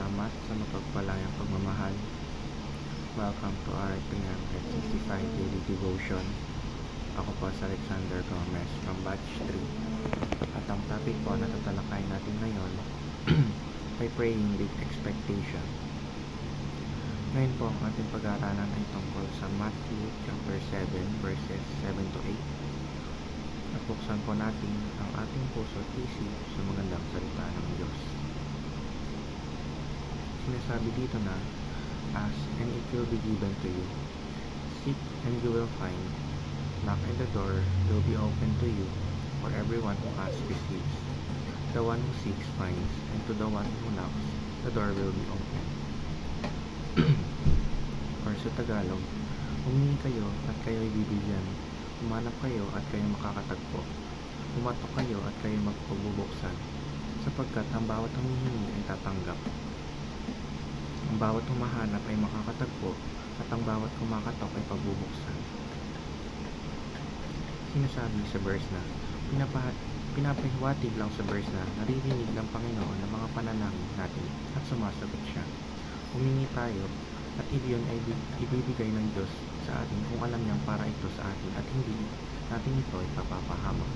salamat sa mapagpalayang pagmamahal. Welcome to our 365 Daily Devotion. Ako po si Alexander Gomez from Batch 3. At ang topic po na tatalakayin natin ngayon ay praying with expectation. Ngayon po ang ating pag-aaralan ay tungkol sa Matthew chapter 7 verses 7 to 8. At buksan po natin ang ating puso at isip sa magandang salita ng Diyos. Sinasabi dito na, ask and it will be given to you. Seek and you will find. Knock and the door will be open to you. For everyone who asks receives. The one who seeks finds, and to the one who knocks, the door will be open. Or sa Tagalog, humingi kayo at kayo ibibigyan. Humanap kayo at kayo makakatagpo. Humatok kayo at kayo magpabubuksan. Sapagkat ang bawat humihingi ay tatanggap. Ang bawat humahanap ay makakatagpo at ang bawat kumakatok ay pabubuksan. Sinasabi sa verse na, pinapahiwatig lang sa verse na naririnig ng Panginoon ang mga panalangin natin at sumasagot siya. Humingi tayo at iyon ay ibibigay ng Diyos sa atin kung alam niyang para ito sa atin at hindi natin ito ipapapahamak.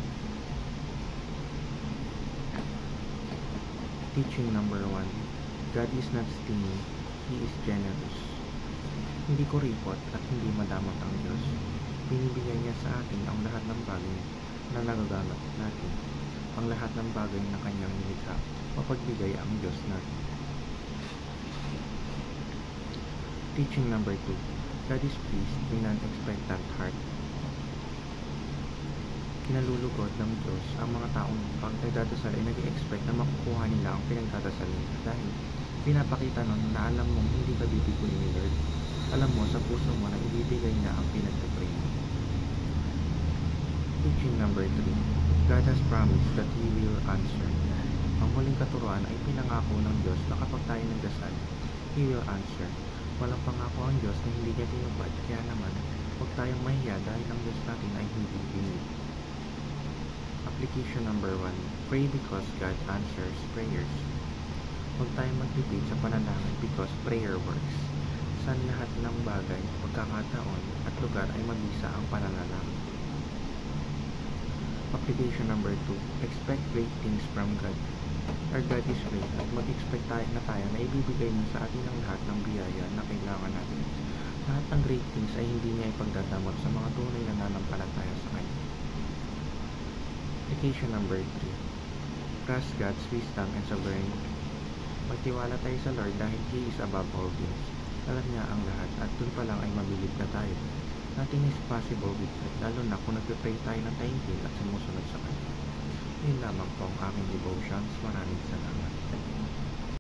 Teaching number 1. God is not stingy, He is generous. Hindi kuripot at hindi madamot ang Diyos. Binibigay niya sa atin ang lahat ng bagay na nagagamit natin. Ang lahat ng bagay na kanyang nilikha, mapagbigay ang Diyos natin. Teaching number 2. God is pleased with an expectant heart. Kinalulugod ng Diyos ang mga taong pag nagdadasal ay nag-expect na makukuha nila ang pinagdadasal nila dahil pinapakita nun na alam mong hindi ka bibiguin ni Lord. Alam mo sa puso mo na ibibigay niya ang pinagpapray mo. Teaching number 3. God has promised that He will answer. Ang huling katuruan ay pinangako ng Diyos na kapag tayo nagdasal, He will answer. Walang pangako ang Diyos na hindi niya tinupad, kaya naman, huwag tayong mahiya dahil ang Diyos natin ay hindi binig. Application number 1. Pray because God answers prayers. Huwag tayong magtipid sa panalangin because prayer works. Sa lahat ng bagay, pagkakataon at lugar ay mabisa ang pananalangin. Application number 2. Expect great things from God. Our God is great at mag-expect tayo na ibibigay niya sa atin ang lahat ng biyaya na kailangan natin. Lahat ng great things ay hindi niya ipagdadamot sa mga tunay na nanampalataya sa Kanya. Application number 3. Trust God's wisdom and sovereignty. Magtiwala tayo sa Lord dahil He is above all things. Alam niya ang lahat at dun pa lang ay mabilib na tayo. Nothing is possible with God, lalo na kung nagpipray tayo ng taimtim at sumusunod sa Kanya. Yun lamang po ang aking devotions. Maraming salamat.